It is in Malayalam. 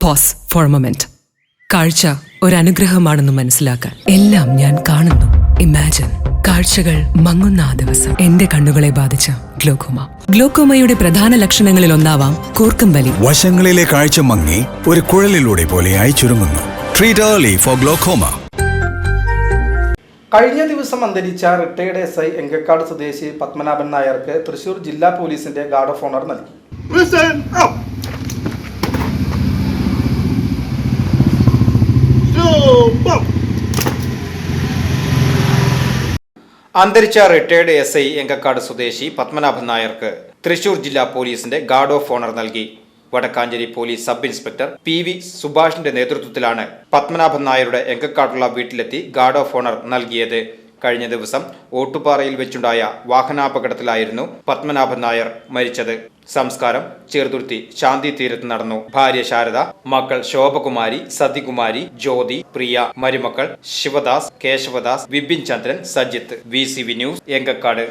Pose four A moment. കാഴ്ച ഒരനുഗ്രഹമാണെന്ന് മനസ്സിലാക്കാൻ എല്ലാം ഞാൻ കാണുന്നു. ഇമാജിൻ കാഴ്ചകൾ മങ്ങുന്ന ആ ദിവസം. എന്റെ കണ്ണുകളെ ബാധിച്ച ഗ്ലോക്കോമ. ഗ്ലോക്കോമയുടെ പ്രധാന ലക്ഷണങ്ങളിൽ ഒന്നാവാം കൂർക്കം വലി. വശങ്ങളിലെ കാഴ്ച മങ്ങി ഒരു കുഴലിലൂടെ പോലെയായി ചുരുങ്ങുന്നു. Treat early four glaucoma. കഴിഞ്ഞ ദിവസം അന്തരിച്ച റിട്ടയർഡ് SI എങ്കക്കാട് സ്വദേശി പത്മനാഭൻ നായർക്ക് തൃശൂർ ജില്ലാ പോലീസിന്റെ ഗാർഡ് ഓഫ് ഓണർ നൽകി. അന്തരിച്ച റിട്ടയർഡ് SI എങ്കക്കാട് സ്വദേശി പത്മനാഭൻ നായർക്ക് തൃശൂർ ജില്ലാ പോലീസിന്റെ ഗാർഡ് ഓഫ് ഓണർ നൽകി. Vadakkanchery police sub inspector PV സുഭാഷിന്റെ നേതൃത്വത്തിലാണ് പത്മനാഭൻ നായരുടെ എങ്കക്കാടുള്ള വീട്ടിലെത്തി ഗാർഡ് ഓഫ് ഓണർ നൽകിയത്. കഴിഞ്ഞ ദിവസം ഓട്ടുപാറയിൽ വെച്ചുണ്ടായ വാഹനാപകടത്തിലായിരുന്നു പത്മനാഭൻ നായർ മരിച്ചത്. സംസ്കാരം ചെറുതുരുത്തി ശാന്തി തീരത്ത് നടന്നു. ഭാര്യ ശാരദ, മക്കൾ ശോഭകുമാരി, സതികുമാരി, ജ്യോതി, പ്രിയ, മരുമക്കൾ ശിവദാസ്, കേശവദാസ്, വിപിൻ ചന്ദ്രൻ, സജിത്ത്. VCV news, Enkakkad.